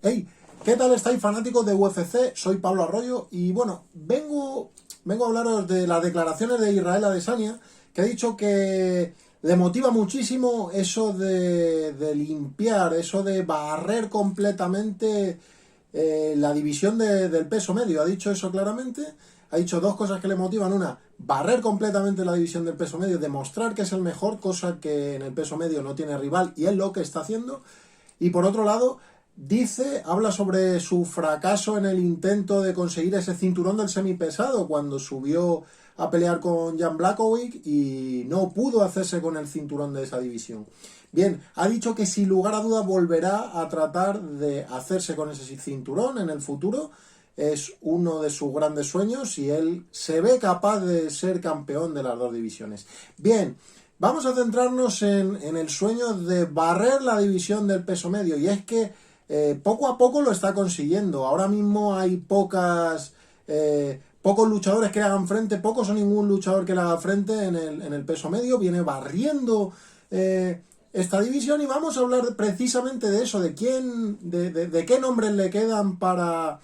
Hey, ¿qué tal estáis, fanáticos de UFC? Soy Pablo Arroyo y bueno, vengo a hablaros de las declaraciones de Israel Adesanya, que ha dicho que le motiva muchísimo eso de limpiar, eso de barrer completamente la división del peso medio. Ha dicho eso claramente. Ha dicho dos cosas que le motivan. Una, barrer completamente la división del peso medio, demostrar que es el mejor, cosa que en el peso medio no tiene rival, y es lo que está haciendo. Y por otro lado, habla sobre su fracaso en el intento de conseguir ese cinturón del semipesado cuando subió a pelear con Jan Blachowicz y no pudo hacerse con el cinturón de esa división. Bien, ha dicho que sin lugar a dudas volverá a tratar de hacerse con ese cinturón en el futuro. Es uno de sus grandes sueños y él se ve capaz de ser campeón de las dos divisiones. Bien, vamos a centrarnos en el sueño de barrer la división del peso medio, y es que poco a poco lo está consiguiendo. Ahora mismo hay pocos luchadores que le hagan frente, pocos o ningún luchador que le haga frente en el peso medio. Viene barriendo esta división y vamos a hablar precisamente de eso, de qué nombres le quedan para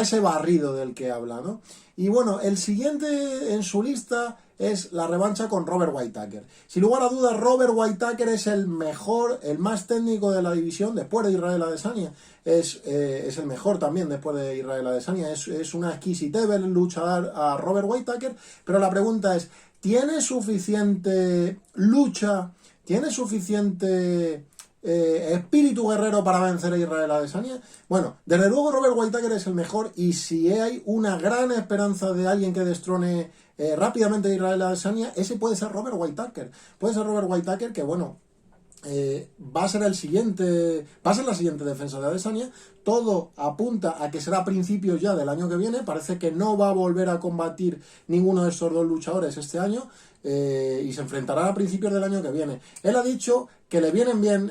ese barrido del que habla, ¿no? Y bueno, el siguiente en su lista es la revancha con Robert Whittaker. Sin lugar a dudas, Robert Whittaker es el mejor, el más técnico de la división después de Israel Adesanya. Es el mejor también después de Israel Adesanya. Es una exquisitez ver luchar a Robert Whittaker, pero la pregunta es, ¿tiene suficiente lucha? ¿Tiene suficiente espíritu guerrero para vencer a Israel Adesanya? Bueno, desde luego Robert Whittaker es el mejor, y si hay una gran esperanza de alguien que destrone rápidamente a Israel Adesanya, ese puede ser Robert Whittaker. Puede ser Robert Whittaker, que bueno, va a ser la siguiente defensa de Adesanya. Todo apunta a que será a principios ya del año que viene. Parece que no va a volver a combatir ninguno de estos dos luchadores este año, y se enfrentará a principios del año que viene. Él ha dicho que le vienen bien,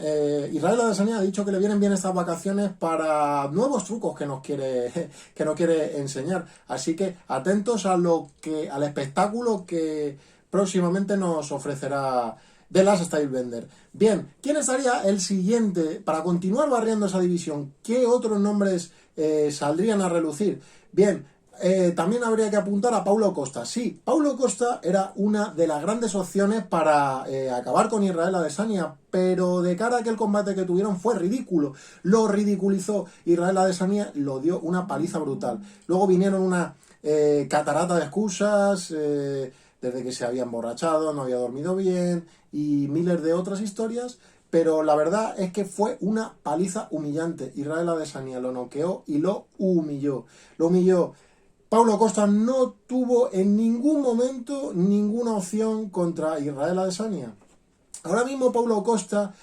Israel Adesanya ha dicho que le vienen bien estas vacaciones para nuevos trucos que nos quiere enseñar. Así que atentos al espectáculo que próximamente nos ofrecerá The Last Stylebender. Bien, ¿quién estaría el siguiente para continuar barriendo esa división? ¿Qué otros nombres saldrían a relucir? Bien, también habría que apuntar a Paulo Costa. Sí, Paulo Costa era una de las grandes opciones para acabar con Israel Adesanya, pero de cara a aquel combate que tuvieron fue ridículo. Lo ridiculizó Israel Adesanya, lo dio una paliza brutal. Luego vinieron una catarata de excusas, desde que se había emborrachado, no había dormido bien y miles de otras historias, pero la verdad es que fue una paliza humillante. Israel Adesanya lo noqueó y lo humilló. Paulo Costa no tuvo en ningún momento ninguna opción contra Israel Adesanya. Ahora mismo Paulo Costa,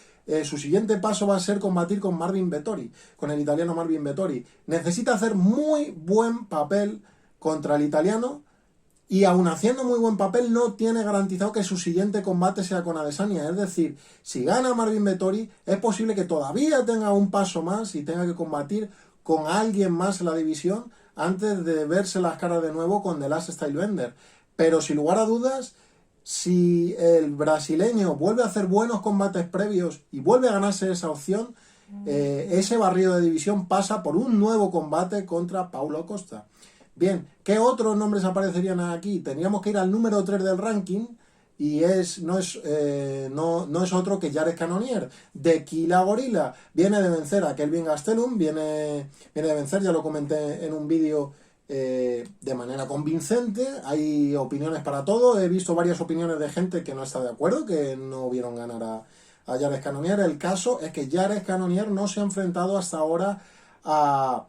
su siguiente paso va a ser combatir con Marvin Vettori, con el italiano Marvin Vettori. Necesita hacer muy buen papel contra el italiano, y aun haciendo muy buen papel no tiene garantizado que su siguiente combate sea con Adesanya. Es decir, si gana Marvin Vettori, es posible que todavía tenga un paso más y tenga que combatir con alguien más en la división antes de verse las caras de nuevo con The Last Stylebender. Pero sin lugar a dudas, si el brasileño vuelve a hacer buenos combates previos y vuelve a ganarse esa opción, ese barrido de división pasa por un nuevo combate contra Paulo Costa. Bien, ¿qué otros nombres aparecerían aquí? Tendríamos que ir al número 3 del ranking, y no es otro que Jared Cannonier, de Killa Gorilla. Viene de vencer a Kelvin Gastelum, viene de vencer, ya lo comenté en un vídeo, de manera convincente. Hay opiniones para todo, he visto varias opiniones de gente que no está de acuerdo, que no vieron ganar a Jared Cannonier. El caso es que Jared Cannonier no se ha enfrentado hasta ahora a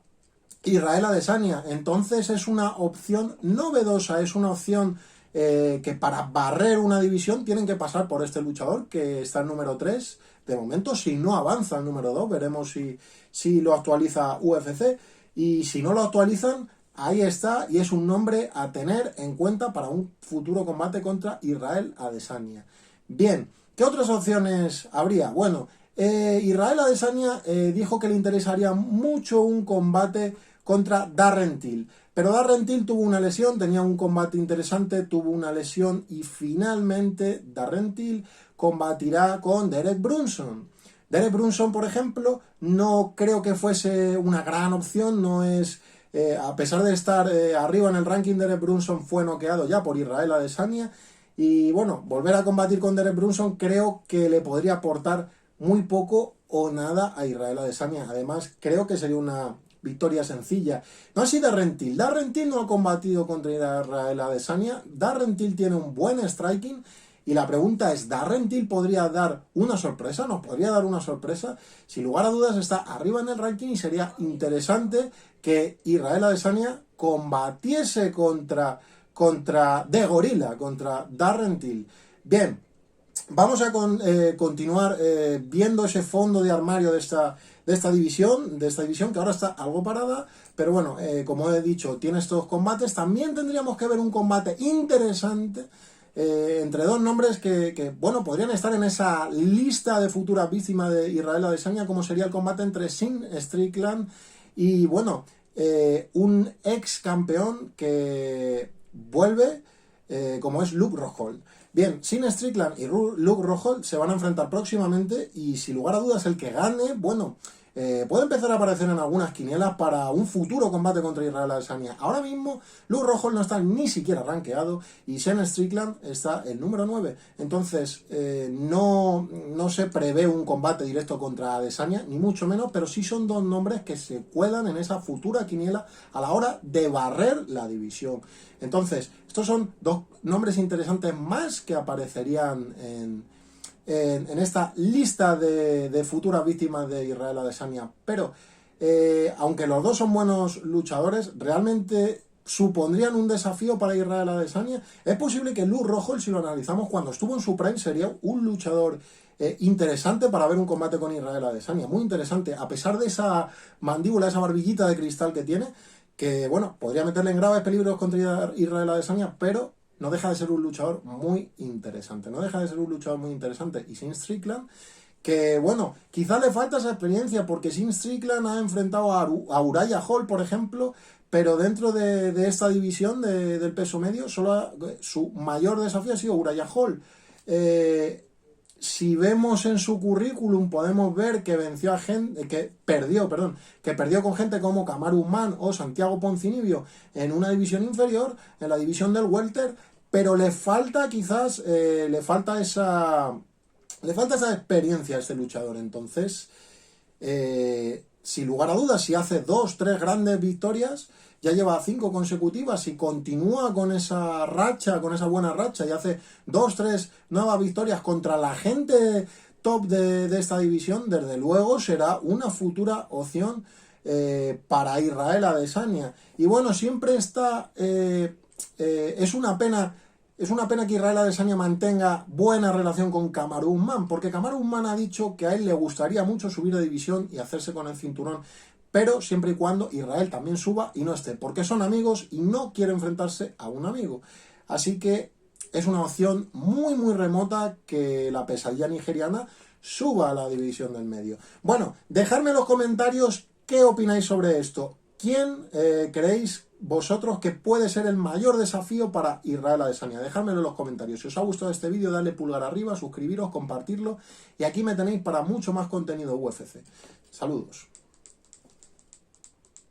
Israel Adesanya, entonces es una opción novedosa, es una opción que para barrer una división tienen que pasar por este luchador que está en número 3 de momento. Si no avanza al número 2, veremos si lo actualiza UFC, y si no lo actualizan, ahí está, y es un nombre a tener en cuenta para un futuro combate contra Israel Adesanya. Bien, ¿qué otras opciones habría? Bueno, Israel Adesanya dijo que le interesaría mucho un combate contra Darren Till, pero Darren Till tuvo una lesión, tenía un combate interesante, tuvo una lesión, y finalmente Darren Till combatirá con Derek Brunson. Derek Brunson, por ejemplo, no creo que fuese una gran opción, no es... a pesar de estar arriba en el ranking, Derek Brunson fue noqueado ya por Israel Adesanya. Y bueno, volver a combatir con Derek Brunson creo que le podría aportar muy poco o nada a Israel Adesanya. Además, creo que sería una victoria sencilla. No así Darren Till. Darren Till no ha combatido contra Israel Adesanya. Darren Till tiene un buen striking. Y la pregunta es, ¿Darren Till podría dar una sorpresa? ¿Nos podría dar una sorpresa? Sin lugar a dudas está arriba en el ranking y sería interesante que Israel Adesanya combatiese contra The Gorilla, contra Darren Till. Bien, vamos a continuar viendo ese fondo de armario de esta división que ahora está algo parada, pero bueno, como he dicho, tiene estos combates. También tendríamos que ver un combate interesante entre dos nombres que, bueno, podrían estar en esa lista de futuras víctimas de Israel Adesanya, como sería el combate entre Sean Strickland y, bueno, un ex campeón que vuelve, como es Luke Rockhold. Bien, Sean Strickland y Luke Rockhold se van a enfrentar próximamente y, sin lugar a dudas, el que gane, bueno, puede empezar a aparecer en algunas quinielas para un futuro combate contra Israel Adesanya. Ahora mismo Luke Rockhold no está ni siquiera rankeado y Sean Strickland está el número 9. Entonces no se prevé un combate directo contra Adesanya, ni mucho menos, pero sí son dos nombres que se cuelan en esa futura quiniela a la hora de barrer la división. Entonces, estos son dos nombres interesantes más que aparecerían en esta lista de futuras víctimas de Israel Adesanya. Pero, aunque los dos son buenos luchadores, realmente supondrían un desafío para Israel Adesanya. Es posible que Luke Rockhold, si lo analizamos, cuando estuvo en su prime, sería un luchador interesante para ver un combate con Israel Adesanya. Muy interesante, a pesar de esa mandíbula, esa barbillita de cristal que tiene, que, bueno, podría meterle en graves peligros contra Israel Adesanya, pero no deja de ser un luchador muy interesante. Y Sean Strickland, que, bueno, quizás le falta esa experiencia, porque Sean Strickland ha enfrentado a Uriah Hall, por ejemplo, pero dentro de esta división del peso medio, solo su mayor desafío ha sido Uriah Hall. Si vemos en su currículum, podemos ver que venció a gente, que perdió con gente como Kamaru Usman o Santiago Ponzinibbio en una división inferior, en la división del welter, pero le falta quizás, le falta esa experiencia a este luchador. Entonces, sin lugar a dudas, si hace 2-3 grandes victorias, ya lleva 5 consecutivas y continúa con esa racha, con esa buena racha, y hace 2-3 nuevas victorias contra la gente top de esta división, desde luego será una futura opción para Israel Adesanya. Y bueno, siempre está... es una pena que Israel Adesanya mantenga buena relación con Kamaru Usman, porque Kamaru Usman ha dicho que a él le gustaría mucho subir de división y hacerse con el cinturón, pero siempre y cuando Israel también suba y no esté, porque son amigos y no quiere enfrentarse a un amigo. Así que es una opción muy muy remota que la pesadilla nigeriana suba a la división del medio. Bueno, dejadme en los comentarios qué opináis sobre esto. ¿Quién creéis vosotros que puede ser el mayor desafío para Israel Adesanya? Dejadmelo en los comentarios. Si os ha gustado este vídeo, dadle pulgar arriba, suscribiros, compartirlo, y aquí me tenéis para mucho más contenido UFC. Saludos.